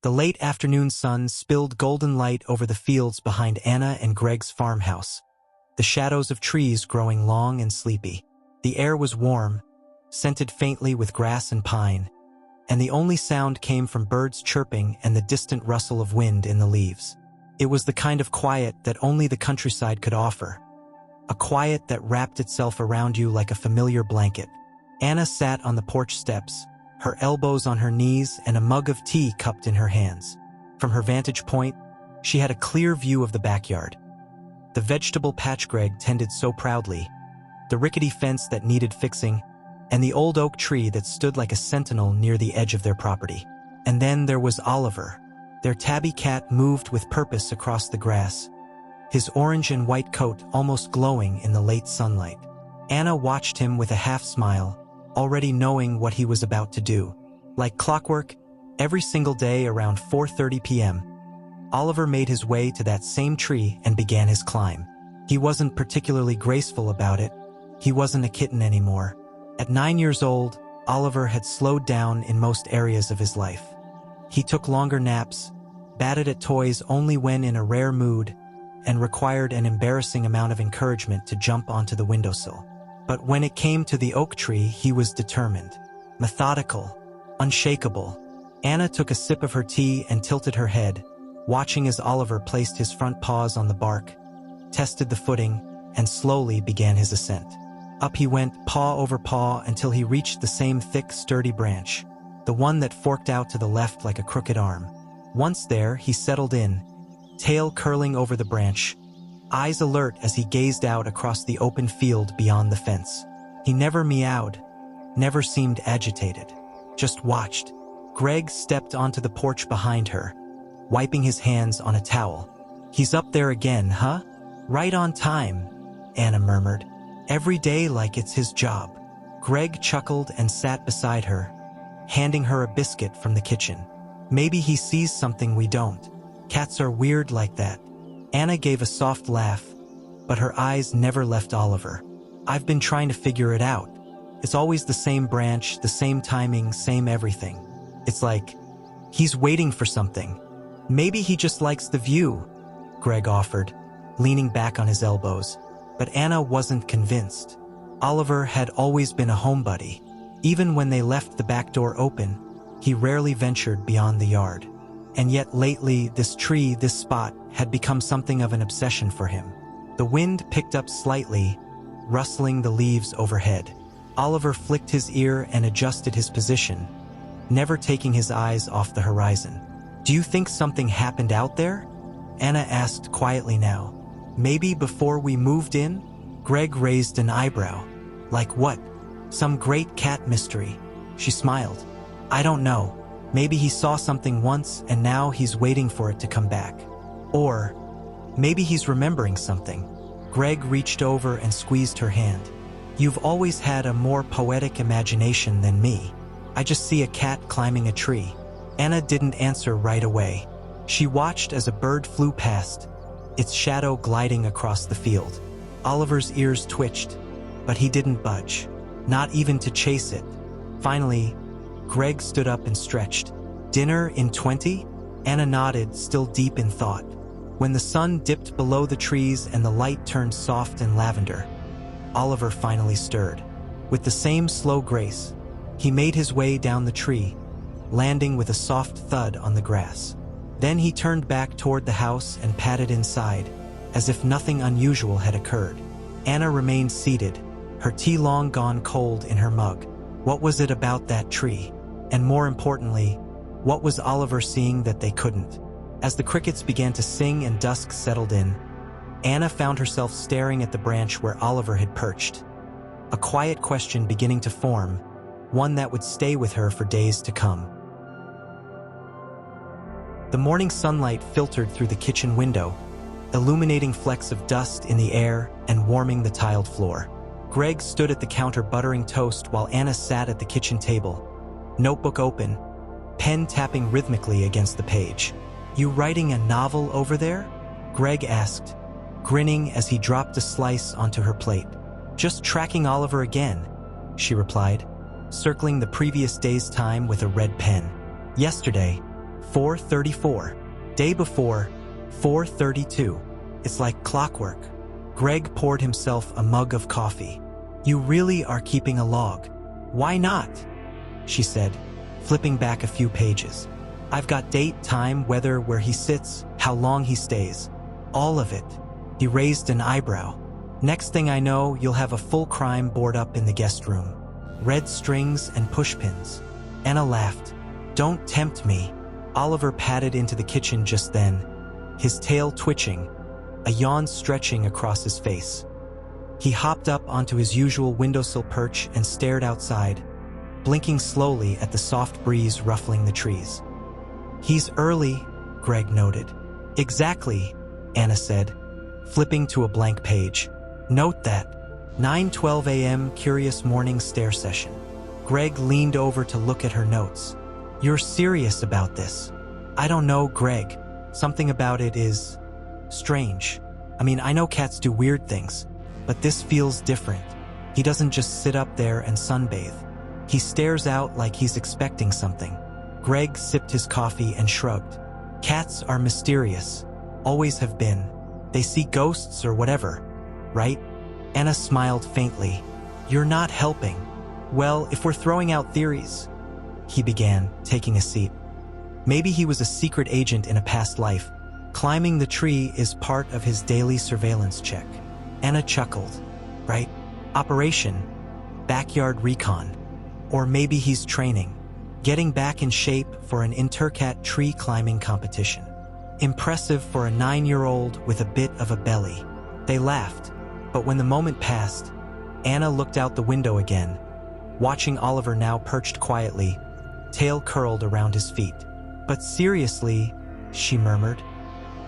The late afternoon sun spilled golden light over the fields behind Anna and Greg's farmhouse, the shadows of trees growing long and sleepy. The air was warm, scented faintly with grass and pine, and the only sound came from birds chirping and the distant rustle of wind in the leaves. It was the kind of quiet that only the countryside could offer, a quiet that wrapped itself around you like a familiar blanket. Anna sat on the porch steps, her elbows on her knees and a mug of tea cupped in her hands. From her vantage point, she had a clear view of the backyard. The vegetable patch Greg tended so proudly, the rickety fence that needed fixing, and the old oak tree that stood like a sentinel near the edge of their property. And then there was Oliver. Their tabby cat moved with purpose across the grass, his orange and white coat almost glowing in the late sunlight. Anna watched him with a half-smile, already knowing what he was about to do. Like clockwork, every single day around 4:30 p.m., Oliver made his way to that same tree and began his climb. He wasn't particularly graceful about it. He wasn't a kitten anymore. At 9 years old, Oliver had slowed down in most areas of his life. He took longer naps, batted at toys only when in a rare mood, and required an embarrassing amount of encouragement to jump onto the windowsill. But when it came to the oak tree, he was determined, methodical, unshakable. Anna took a sip of her tea and tilted her head, watching as Oliver placed his front paws on the bark, tested the footing, and slowly began his ascent. Up he went, paw over paw, until he reached the same thick, sturdy branch, the one that forked out to the left like a crooked arm. Once there, he settled in, tail curling over the branch, eyes alert as he gazed out across the open field beyond the fence. He never meowed, never seemed agitated, just watched. Greg stepped onto the porch behind her, wiping his hands on a towel. "He's up there again, huh? Right on time," Anna murmured. "Every day like it's his job." Greg chuckled and sat beside her, handing her a biscuit from the kitchen. "Maybe he sees something we don't. Cats are weird like that." Anna gave a soft laugh, but her eyes never left Oliver. "I've been trying to figure it out. It's always the same branch, the same timing, same everything. It's like he's waiting for something. Maybe he just likes the view," Greg offered, leaning back on his elbows. But Anna wasn't convinced. Oliver had always been a homebody. Even when they left the back door open, he rarely ventured beyond the yard. And yet lately, this tree, this spot, had become something of an obsession for him. The wind picked up slightly, rustling the leaves overhead. Oliver flicked his ear and adjusted his position, never taking his eyes off the horizon. "Do you think something happened out there?" Anna asked quietly now. "Maybe before we moved in?" Greg raised an eyebrow. "Like what? Some great cat mystery?" She smiled. "I don't know. Maybe he saw something once and now he's waiting for it to come back. Or maybe he's remembering something." Greg reached over and squeezed her hand. "You've always had a more poetic imagination than me. I just see a cat climbing a tree." Anna didn't answer right away. She watched as a bird flew past, its shadow gliding across the field. Oliver's ears twitched, but he didn't budge, not even to chase it. Finally, Greg stood up and stretched. "Dinner in 20? Anna nodded, still deep in thought. When the sun dipped below the trees and the light turned soft and lavender, Oliver finally stirred. With the same slow grace, he made his way down the tree, landing with a soft thud on the grass. Then he turned back toward the house and padded inside, as if nothing unusual had occurred. Anna remained seated, her tea long gone cold in her mug. What was it about that tree? And more importantly, what was Oliver seeing that they couldn't? As the crickets began to sing and dusk settled in, Anna found herself staring at the branch where Oliver had perched. A quiet question beginning to form, one that would stay with her for days to come. The morning sunlight filtered through the kitchen window, illuminating flecks of dust in the air and warming the tiled floor. Greg stood at the counter buttering toast while Anna sat at the kitchen table, notebook open, pen tapping rhythmically against the page. "You writing a novel over there?" Greg asked, grinning as he dropped a slice onto her plate. "Just tracking Oliver again," she replied, circling the previous day's time with a red pen. "Yesterday, 4:34. Day before, 4:32. It's like clockwork. Greg poured himself a mug of coffee. You really are keeping a log. Why not? She said, flipping back a few pages. I've got date, time, weather, where he sits, how long he stays. All of it. He raised an eyebrow. Next thing I know, you'll have a full crime board up in the guest room. Red strings and pushpins. Anna laughed. Don't tempt me. Oliver padded into the kitchen just then, his tail twitching, a yawn stretching across his face. He hopped up onto his usual windowsill perch and stared outside, blinking slowly at the soft breeze ruffling the trees. He's early, Greg noted. Exactly, Anna said, flipping to a blank page. Note that. 9:12 a.m. Curious morning stare session. Greg leaned over to look at her notes. You're serious about this? I don't know, Greg. Something about it is strange. I mean, I know cats do weird things, but this feels different. He doesn't just sit up there and sunbathe. He stares out like he's expecting something. Greg sipped his coffee and shrugged. Cats are mysterious. Always have been. They see ghosts or whatever, right? Anna smiled faintly. You're not helping. Well, if we're throwing out theories, he began, taking a seat. Maybe he was a secret agent in a past life. Climbing the tree is part of his daily surveillance check. Anna chuckled. Right? Operation. Backyard recon. Or maybe he's training. Getting back in shape for an intercat tree climbing competition. Impressive for a 9-year-old with a bit of a belly. They laughed, but when the moment passed, Anna looked out the window again, watching Oliver now perched quietly, tail curled around his feet. But seriously, she murmured,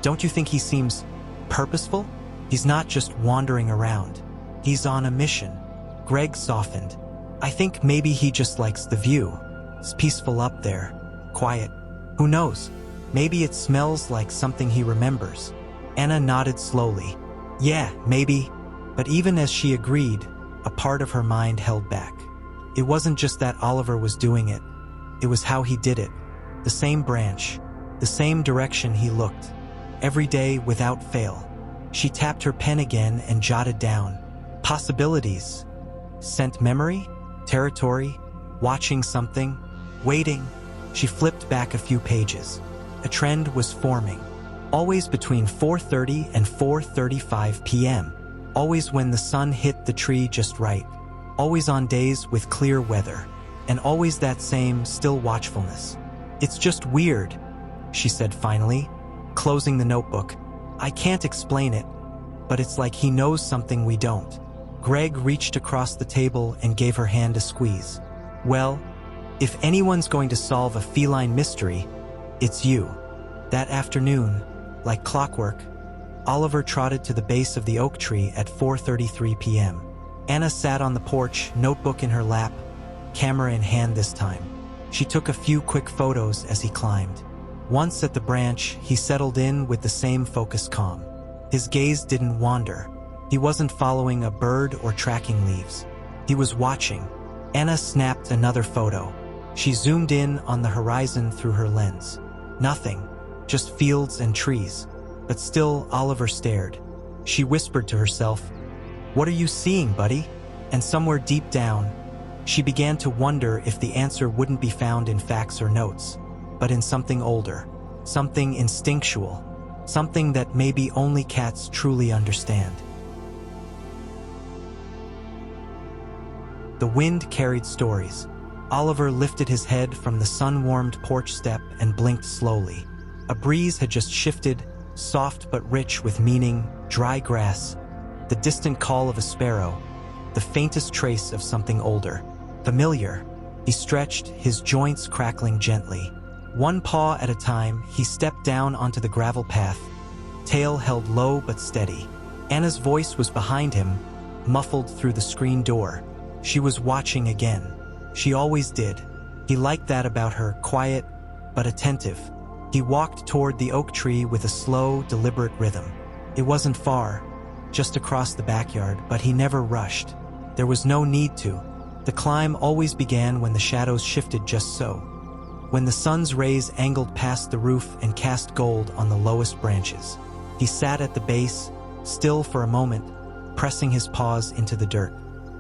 don't you think he seems purposeful? He's not just wandering around. He's on a mission. Greg softened. I think maybe he just likes the view. It's peaceful up there. Quiet. Who knows? Maybe it smells like something he remembers. Anna nodded slowly. Yeah, maybe. But even as she agreed, a part of her mind held back. It wasn't just that Oliver was doing it. It was how he did it. The same branch. The same direction he looked. Every day without fail. She tapped her pen again and jotted down. Possibilities. Scent memory? Territory? Watching something? Waiting? She flipped back a few pages. A trend was forming. Always between 4:30 and 4:35 p.m. Always when the sun hit the tree just right. Always on days with clear weather. And always that same still watchfulness. It's just weird, she said finally, closing the notebook. I can't explain it, but it's like he knows something we don't. Greg reached across the table and gave her hand a squeeze. Well, if anyone's going to solve a feline mystery, it's you. That afternoon, like clockwork, Oliver trotted to the base of the oak tree at 4:33 p.m. Anna sat on the porch, notebook in her lap, camera in hand this time. She took a few quick photos as he climbed. Once at the branch, he settled in with the same focused calm. His gaze didn't wander. He wasn't following a bird or tracking leaves. He was watching. Anna snapped another photo. She zoomed in on the horizon through her lens. Nothing, just fields and trees. But still, Oliver stared. She whispered to herself, "What are you seeing, buddy?" And somewhere deep down, she began to wonder if the answer wouldn't be found in facts or notes, but in something older, something instinctual, something that maybe only cats truly understand. The wind carried stories. Oliver lifted his head from the sun-warmed porch step and blinked slowly. A breeze had just shifted, soft but rich with meaning, dry grass, the distant call of a sparrow, the faintest trace of something older, familiar. He stretched, his joints crackling gently. One paw at a time, he stepped down onto the gravel path, tail held low but steady. Anna's voice was behind him, muffled through the screen door. She was watching again. She always did. He liked that about her, quiet but attentive. He walked toward the oak tree with a slow, deliberate rhythm. It wasn't far, just across the backyard, but he never rushed. There was no need to. The climb always began when the shadows shifted just so. when the sun's rays angled past the roof and cast gold on the lowest branches. He sat at the base, still for a moment, pressing his paws into the dirt.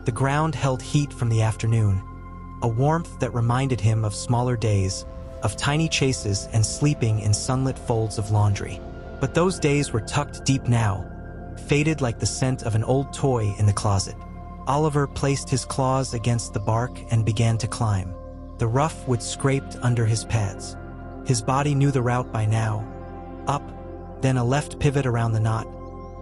The ground held heat from the afternoon, a warmth that reminded him of smaller days, of tiny chases and sleeping in sunlit folds of laundry. But those days were tucked deep now, faded like the scent of an old toy in the closet. Oliver placed his claws against the bark and began to climb. The rough wood scraped under his pads. His body knew the route by now. Up, then a left pivot around the knot,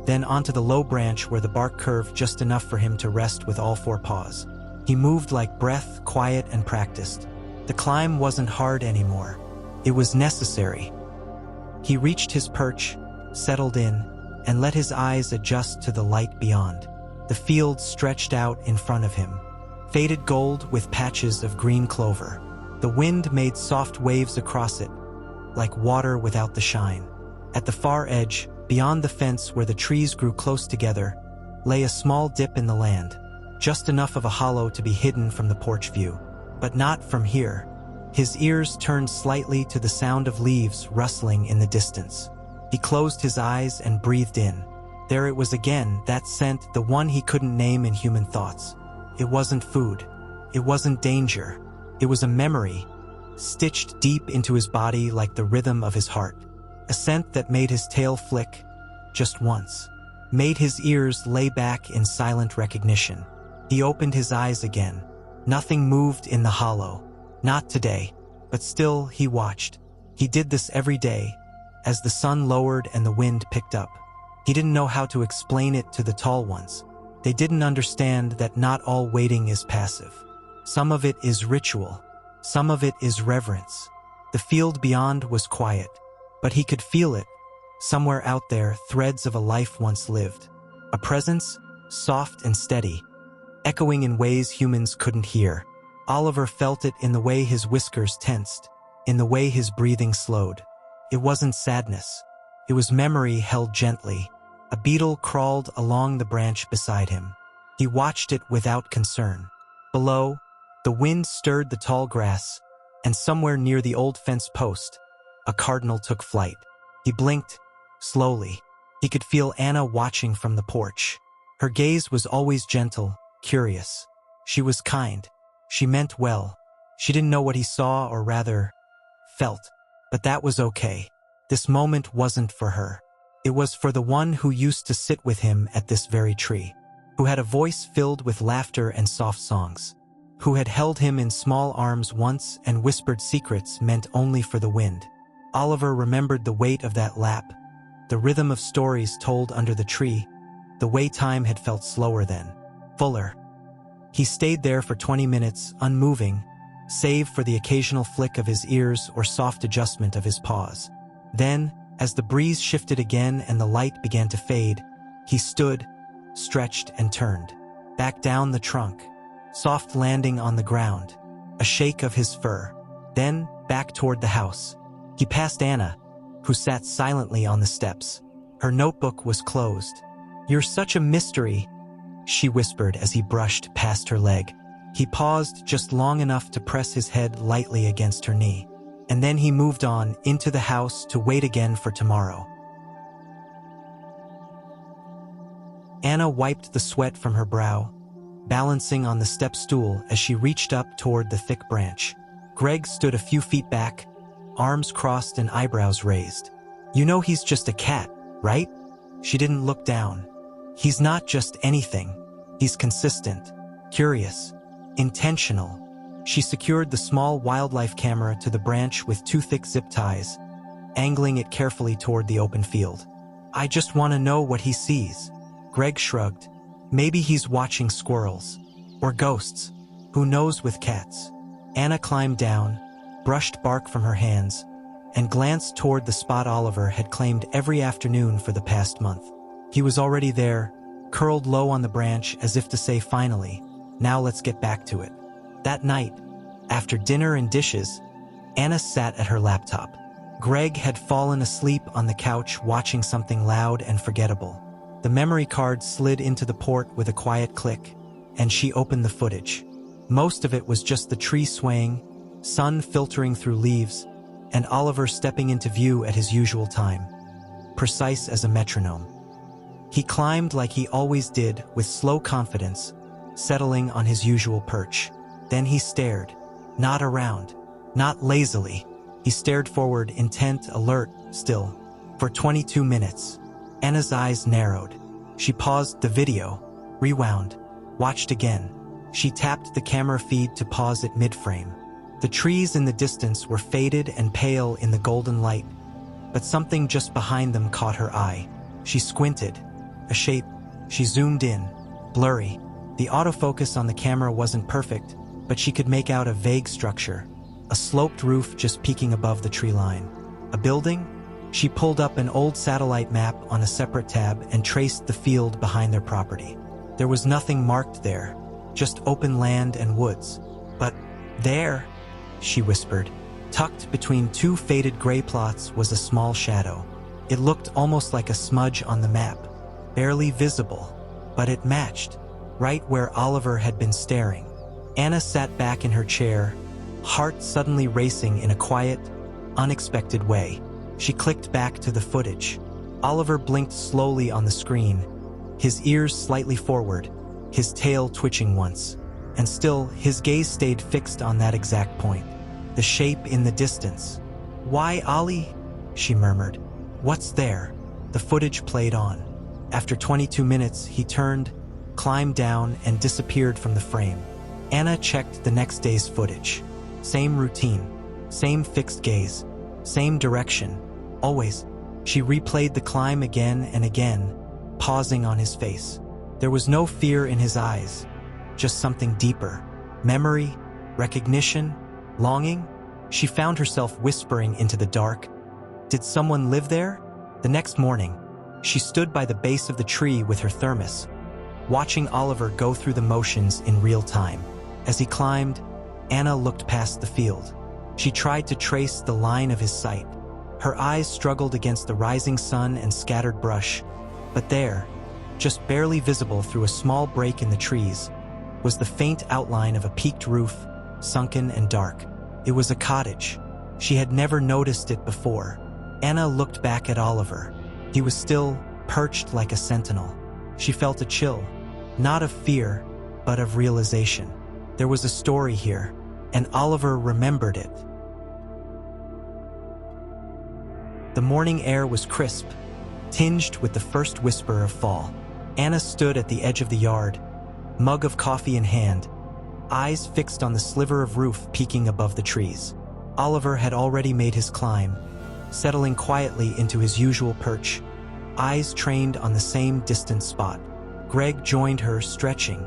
then onto the low branch where the bark curved just enough for him to rest with all four paws. He moved like breath, quiet and practiced. The climb wasn't hard anymore. It was necessary. He reached his perch, settled in, and let his eyes adjust to the light beyond. The field stretched out in front of him, faded gold with patches of green clover. The wind made soft waves across it, like water without the shine. At the far edge, beyond the fence where the trees grew close together, lay a small dip in the land, just enough of a hollow to be hidden from the porch view. But not from here. His ears turned slightly to the sound of leaves rustling in the distance. He closed his eyes and breathed in. There it was again, that scent, the one he couldn't name in human thoughts. It wasn't food. It wasn't danger. It was a memory, stitched deep into his body like the rhythm of his heart. A scent that made his tail flick, just once, made his ears lay back in silent recognition. He opened his eyes again. Nothing moved in the hollow. Not today. But still, he watched. He did this every day, as the sun lowered and the wind picked up. He didn't know how to explain it to the tall ones. They didn't understand that not all waiting is passive. Some of it is ritual. Some of it is reverence. The field beyond was quiet, but he could feel it. Somewhere out there, threads of a life once lived. A presence, soft and steady, echoing in ways humans couldn't hear. Oliver felt it in the way his whiskers tensed, in the way his breathing slowed. It wasn't sadness. It was memory held gently. A beetle crawled along the branch beside him. He watched it without concern. Below, the wind stirred the tall grass, and somewhere near the old fence post, a cardinal took flight. He blinked, slowly. He could feel Anna watching from the porch. Her gaze was always gentle, curious. She was kind. She meant well. She didn't know what he saw, or rather, felt. But that was okay. This moment wasn't for her. It was for the one who used to sit with him at this very tree, who had a voice filled with laughter and soft songs, who had held him in small arms once and whispered secrets meant only for the wind. Oliver remembered the weight of that lap, the rhythm of stories told under the tree, the way time had felt slower then, fuller. He stayed there for 20 minutes, unmoving, save for the occasional flick of his ears or soft adjustment of his paws. Then, as the breeze shifted again and the light began to fade, he stood, stretched and turned. Back down the trunk, soft landing on the ground, a shake of his fur. Then, back toward the house. He passed Anna, who sat silently on the steps. Her notebook was closed. "You're such a mystery," she whispered as he brushed past her leg. He paused just long enough to press his head lightly against her knee. And then he moved on into the house to wait again for tomorrow. Anna wiped the sweat from her brow, balancing on the step stool as she reached up toward the thick branch. Greg stood a few feet back, arms crossed and eyebrows raised. "You know he's just a cat, right?" She didn't look down. "He's not just anything. He's consistent, curious, intentional." She secured the small wildlife camera to the branch with two thick zip ties, angling it carefully toward the open field. "I just want to know what he sees." Greg shrugged. "Maybe he's watching squirrels. Or ghosts. Who knows with cats?" Anna climbed down, brushed bark from her hands, and glanced toward the spot Oliver had claimed every afternoon for the past month. He was already there, curled low on the branch as if to say finally, "Now let's get back to it." That night, after dinner and dishes, Anna sat at her laptop. Greg had fallen asleep on the couch watching something loud and forgettable. The memory card slid into the port with a quiet click, and she opened the footage. Most of it was just the tree swaying, sun filtering through leaves, and Oliver stepping into view at his usual time, precise as a metronome. He climbed like he always did, with slow confidence, settling on his usual perch. Then he stared, not around, not lazily. He stared forward, intent, alert, still. For 22 minutes. Anna's eyes narrowed. She paused the video, rewound, watched again. She tapped the camera feed to pause it mid-frame. The trees in the distance were faded and pale in the golden light, but something just behind them caught her eye. She squinted. A shape. She zoomed in. Blurry. The autofocus on the camera wasn't perfect, but she could make out a vague structure. A sloped roof just peeking above the tree line. A building? She pulled up an old satellite map on a separate tab and traced the field behind their property. There was nothing marked there, just open land and woods. But there, she whispered, tucked between two faded gray plots was a small shadow. It looked almost like a smudge on the map, barely visible, but it matched, right where Oliver had been staring. Anna sat back in her chair, heart suddenly racing in a quiet, unexpected way. She clicked back to the footage. Oliver blinked slowly on the screen, his ears slightly forward, his tail twitching once. And still, his gaze stayed fixed on that exact point. The shape in the distance. "Why, Ollie?" she murmured. "What's there?" The footage played on. After 22 minutes, he turned, climbed down, and disappeared from the frame. Anna checked the next day's footage. Same routine, same fixed gaze, same direction. Always. She replayed the climb again and again, pausing on his face. There was no fear in his eyes, just something deeper. Memory, recognition, longing. She found herself whispering into the dark. Did someone live there? The next morning, she stood by the base of the tree with her thermos, watching Oliver go through the motions in real time. As he climbed, Anna looked past the field. She tried to trace the line of his sight. Her eyes struggled against the rising sun and scattered brush, but there, just barely visible through a small break in the trees, was the faint outline of a peaked roof, sunken and dark. It was a cottage. She had never noticed it before. Anna looked back at Oliver. He was still perched like a sentinel. She felt a chill, not of fear, but of realization. There was a story here, and Oliver remembered it. The morning air was crisp, tinged with the first whisper of fall. Anna stood at the edge of the yard, mug of coffee in hand, eyes fixed on the sliver of roof peeking above the trees. Oliver had already made his climb, settling quietly into his usual perch, eyes trained on the same distant spot. Greg joined her, stretching.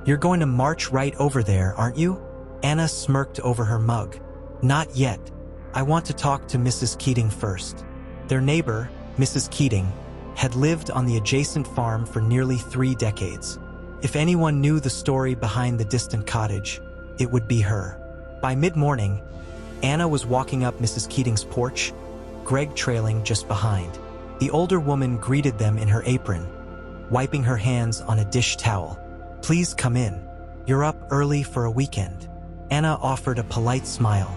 "You're going to march right over there, aren't you?" Anna smirked over her mug. "Not yet. I want to talk to Mrs. Keating first." Their neighbor, Mrs. Keating, had lived on the adjacent farm for nearly 3 decades. If anyone knew the story behind the distant cottage, it would be her. By mid-morning, Anna was walking up Mrs. Keating's porch, Greg trailing just behind. The older woman greeted them in her apron, wiping her hands on a dish towel. "Please come in. You're up early for a weekend." Anna offered a polite smile.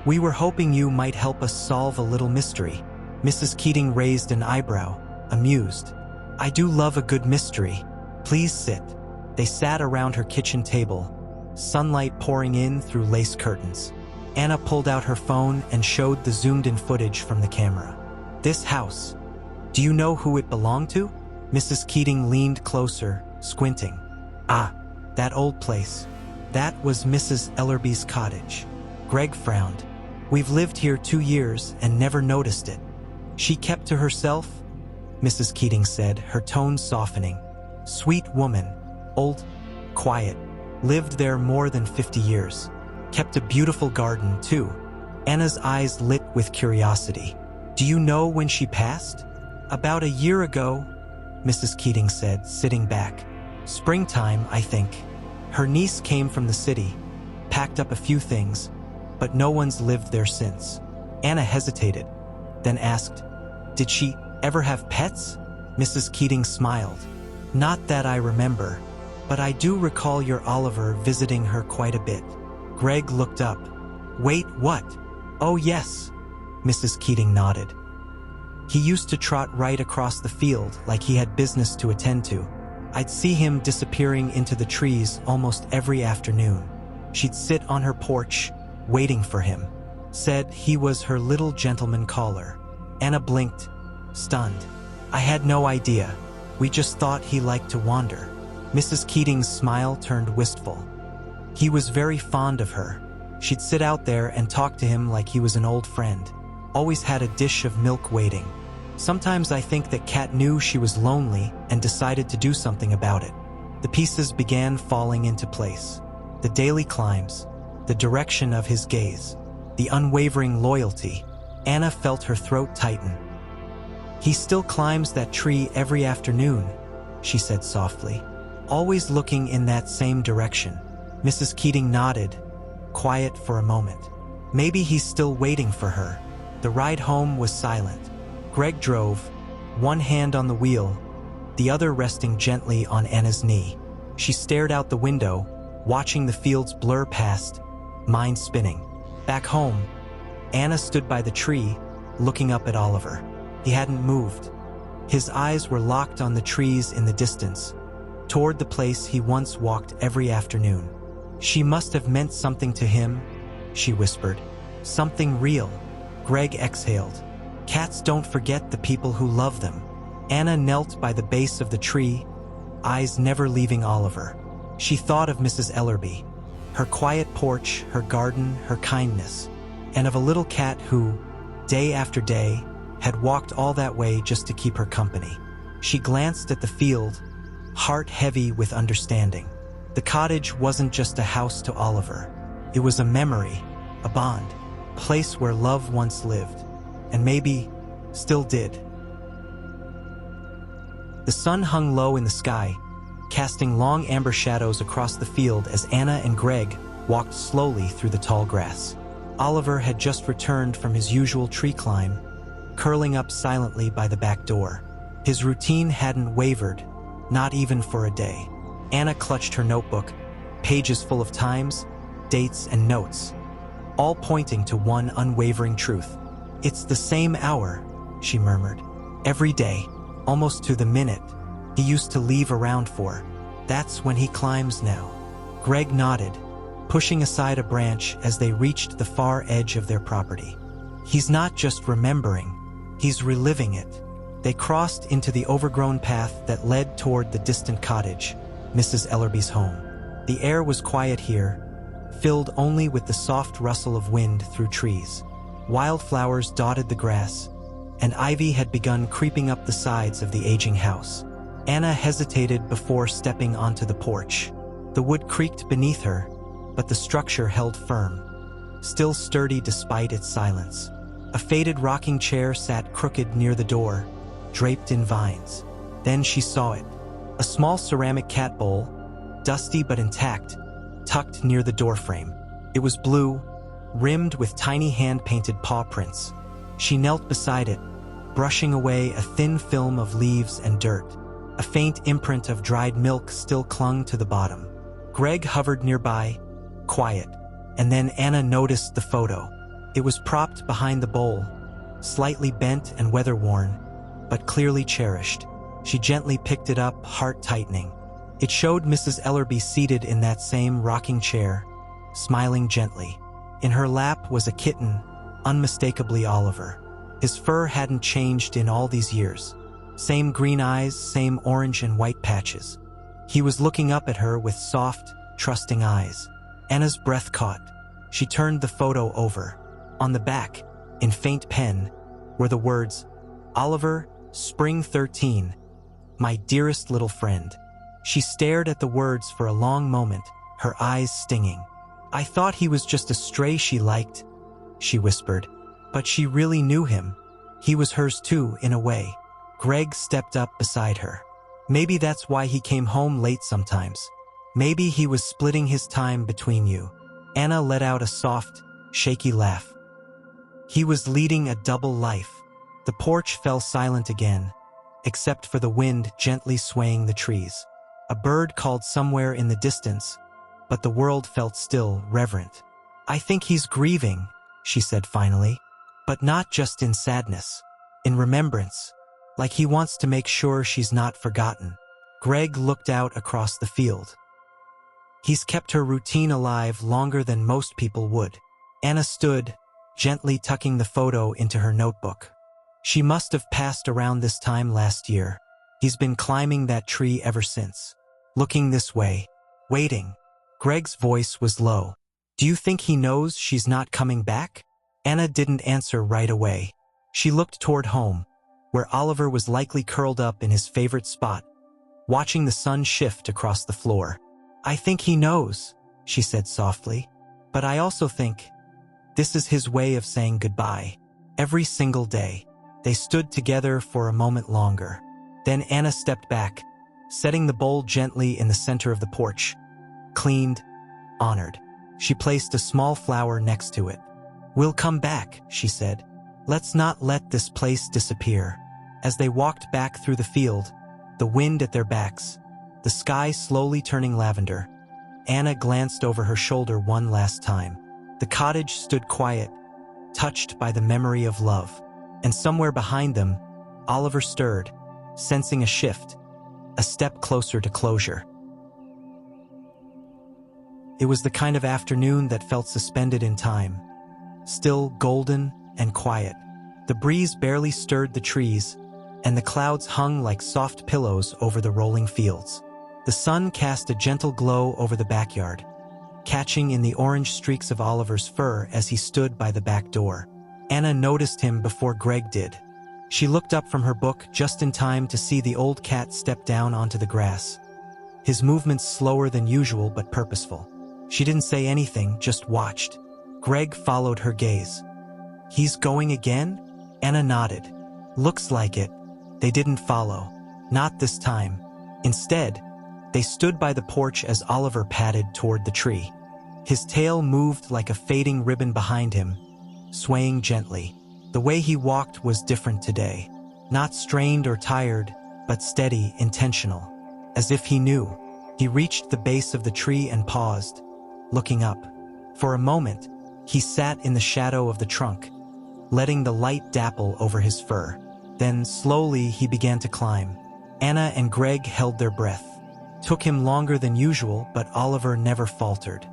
"We were hoping you might help us solve a little mystery." Mrs. Keating raised an eyebrow, amused. "I do love a good mystery. Please sit." They sat around her kitchen table, sunlight pouring in through lace curtains. Anna pulled out her phone and showed the zoomed-in footage from the camera. "This house. Do you know who it belonged to?" Mrs. Keating leaned closer, squinting. "Ah, that old place. That was Mrs. Ellerby's cottage." Greg frowned. "We've lived here 2 years and never noticed it." "She kept to herself," Mrs. Keating said, her tone softening. "Sweet woman, old, quiet, lived there more than 50 years. Kept a beautiful garden, too." Anna's eyes lit with curiosity. "Do you know when she passed?" "About a year ago," Mrs. Keating said, sitting back. "Springtime, I think. Her niece came from the city, packed up a few things, but no one's lived there since." Anna hesitated, then asked, "Did she ever have pets?" Mrs. Keating smiled. "Not that I remember, but I do recall your Oliver visiting her quite a bit." Greg looked up. Wait, what? Oh yes, Mrs. Keating nodded. He used to trot right across the field like he had business to attend to. I'd see him disappearing into the trees almost every afternoon. She'd sit on her porch, waiting for him. Said he was her little gentleman caller. Anna blinked, stunned. I had no idea. We just thought he liked to wander. Mrs. Keating's smile turned wistful. He was very fond of her. She'd sit out there and talk to him like he was an old friend. Always had a dish of milk waiting. Sometimes I think that Kat knew she was lonely and decided to do something about it. The pieces began falling into place. The daily climbs, the direction of his gaze, the unwavering loyalty. Anna felt her throat tighten. He still climbs that tree every afternoon, she said softly, always looking in that same direction. Mrs. Keating nodded, quiet for a moment. Maybe he's still waiting for her. The ride home was silent. Greg drove, one hand on the wheel, the other resting gently on Anna's knee. She stared out the window, watching the fields blur past, mind spinning. Back home, Anna stood by the tree, looking up at Oliver. He hadn't moved. His eyes were locked on the trees in the distance, toward the place he once walked every afternoon. She must have meant something to him, she whispered. Something real. Greg exhaled. Cats don't forget the people who love them. Anna knelt by the base of the tree, eyes never leaving Oliver. She thought of Mrs. Ellerby, her quiet porch, her garden, her kindness, and of a little cat who, day after day, had walked all that way just to keep her company. She glanced at the field, heart heavy with understanding. The cottage wasn't just a house to Oliver. It was a memory, a bond, a place where love once lived, and maybe still did. The sun hung low in the sky, casting long amber shadows across the field as Anna and Greg walked slowly through the tall grass. Oliver had just returned from his usual tree climb, curling up silently by the back door. His routine hadn't wavered, not even for a day. Anna clutched her notebook, pages full of times, dates, and notes, all pointing to one unwavering truth. It's the same hour, she murmured. Every day, almost to the minute, he used to leave around for. That's when he climbs now. Greg nodded, pushing aside a branch as they reached the far edge of their property. He's not just remembering, he's reliving it. They crossed into the overgrown path that led toward the distant cottage, Mrs. Ellerby's home. The air was quiet here, filled only with the soft rustle of wind through trees. Wildflowers dotted the grass, and ivy had begun creeping up the sides of the aging house. Anna hesitated before stepping onto the porch. The wood creaked beneath her, but the structure held firm, still sturdy despite its silence. A faded rocking chair sat crooked near the door, draped in vines. Then she saw it. A small ceramic cat bowl, dusty but intact, tucked near the doorframe. It was blue, rimmed with tiny hand-painted paw prints. She knelt beside it, brushing away a thin film of leaves and dirt. A faint imprint of dried milk still clung to the bottom. Greg hovered nearby, quiet, and then Anna noticed the photo. It was propped behind the bowl, slightly bent and weather-worn, but clearly cherished. She gently picked it up, heart tightening. It showed Mrs. Ellerby seated in that same rocking chair, smiling gently. In her lap was a kitten, unmistakably Oliver. His fur hadn't changed in all these years. Same green eyes, same orange and white patches. He was looking up at her with soft, trusting eyes. Anna's breath caught. She turned the photo over. On the back, in faint pen, were the words, "Oliver, Spring 13, my dearest little friend." She stared at the words for a long moment, her eyes stinging. "I thought he was just a stray she liked," she whispered. But she really knew him. He was hers too, in a way. Greg stepped up beside her. "Maybe that's why he came home late sometimes. Maybe he was splitting his time between you." Anna let out a soft, shaky laugh. He was leading a double life. The porch fell silent again, except for the wind gently swaying the trees. A bird called somewhere in the distance, but the world felt still, reverent. "I think he's grieving," she said finally. "But not just in sadness. In remembrance. Like he wants to make sure she's not forgotten." Greg looked out across the field. "He's kept her routine alive longer than most people would." Anna stood, gently tucking the photo into her notebook. "She must have passed around this time last year. He's been climbing that tree ever since. Looking this way. Waiting." Greg's voice was low. "Do you think he knows she's not coming back?" Anna didn't answer right away. She looked toward home, where Oliver was likely curled up in his favorite spot, watching the sun shift across the floor. "I think he knows," she said softly. "But I also think this is his way of saying goodbye. Every single day." They stood together for a moment longer. Then Anna stepped back, setting the bowl gently in the center of the porch. Cleaned, honored. She placed a small flower next to it. "We'll come back," she said. "Let's not let this place disappear." As they walked back through the field, the wind at their backs, the sky slowly turning lavender, Anna glanced over her shoulder one last time. The cottage stood quiet, touched by the memory of love. And somewhere behind them, Oliver stirred, sensing a shift, a step closer to closure. It was the kind of afternoon that felt suspended in time, still golden and quiet. The breeze barely stirred the trees, and the clouds hung like soft pillows over the rolling fields. The sun cast a gentle glow over the backyard, catching in the orange streaks of Oliver's fur as he stood by the back door. Anna noticed him before Greg did. She looked up from her book just in time to see the old cat step down onto the grass, his movements slower than usual but purposeful. She didn't say anything, just watched. Greg followed her gaze. "He's going again?" Anna nodded. "Looks like it." They didn't follow. Not this time. Instead, they stood by the porch as Oliver padded toward the tree. His tail moved like a fading ribbon behind him, swaying gently. The way he walked was different today. Not strained or tired, but steady, intentional. As if he knew. He reached the base of the tree and paused, looking up. For a moment, he sat in the shadow of the trunk, letting the light dapple over his fur. Then, slowly, he began to climb. Anna and Greg held their breath. Took him longer than usual, but Oliver never faltered.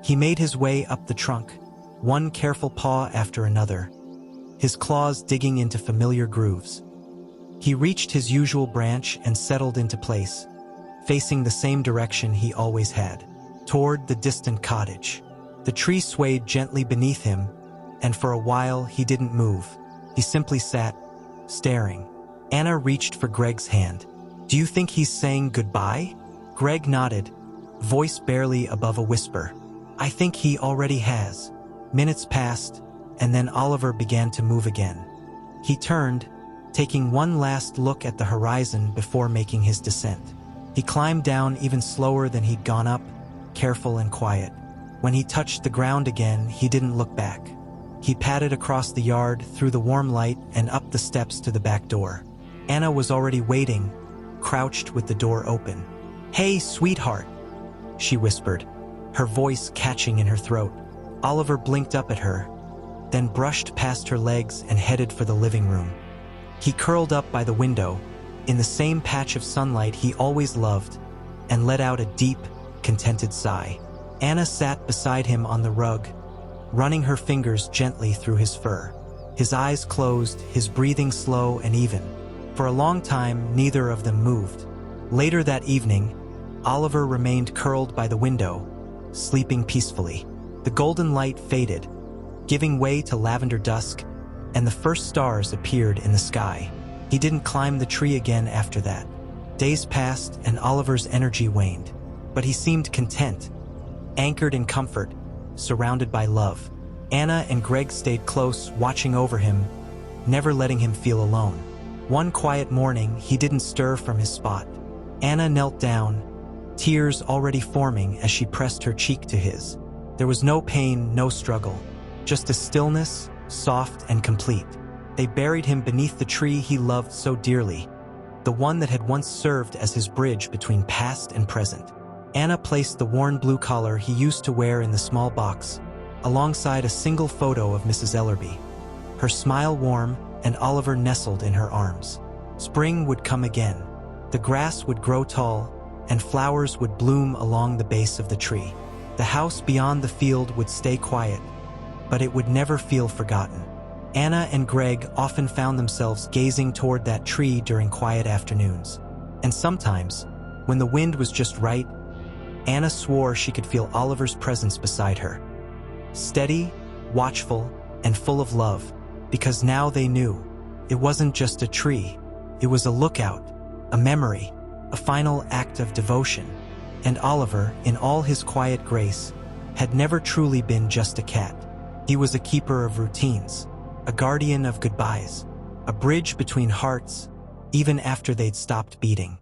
He made his way up the trunk, one careful paw after another, his claws digging into familiar grooves. He reached his usual branch and settled into place, facing the same direction he always had, toward the distant cottage. The tree swayed gently beneath him, and for a while he didn't move. He simply sat, staring. Anna reached for Greg's hand. "Do you think he's saying goodbye?" Greg nodded, voice barely above a whisper. "I think he already has." Minutes passed, and then Oliver began to move again. He turned, taking one last look at the horizon before making his descent. He climbed down even slower than he'd gone up, careful and quiet. When he touched the ground again, he didn't look back. He padded across the yard, through the warm light, and up the steps to the back door. Anna was already waiting, crouched with the door open. "Hey, sweetheart," she whispered, her voice catching in her throat. Oliver blinked up at her, then brushed past her legs and headed for the living room. He curled up by the window, in the same patch of sunlight he always loved, and let out a deep, contented sigh. Anna sat beside him on the rug, running her fingers gently through his fur. His eyes closed, his breathing slow and even. For a long time, neither of them moved. Later that evening, Oliver remained curled by the window, sleeping peacefully. The golden light faded, giving way to lavender dusk, and the first stars appeared in the sky. He didn't climb the tree again after that. Days passed and Oliver's energy waned, but he seemed content, anchored in comfort, surrounded by love. Anna and Greg stayed close, watching over him, never letting him feel alone. One quiet morning, he didn't stir from his spot. Anna knelt down, tears already forming as she pressed her cheek to his. There was no pain, no struggle, just a stillness, soft and complete. They buried him beneath the tree he loved so dearly, the one that had once served as his bridge between past and present. Anna placed the worn blue collar he used to wear in the small box, alongside a single photo of Mrs. Ellerby, her smile warm and Oliver nestled in her arms. Spring would come again. The grass would grow tall, and flowers would bloom along the base of the tree. The house beyond the field would stay quiet, but it would never feel forgotten. Anna and Greg often found themselves gazing toward that tree during quiet afternoons. And sometimes, when the wind was just right, Anna swore she could feel Oliver's presence beside her. Steady, watchful, and full of love, because now they knew it wasn't just a tree, it was a lookout, a memory, a final act of devotion. And Oliver, in all his quiet grace, had never truly been just a cat. He was a keeper of routines, a guardian of goodbyes, a bridge between hearts, even after they'd stopped beating.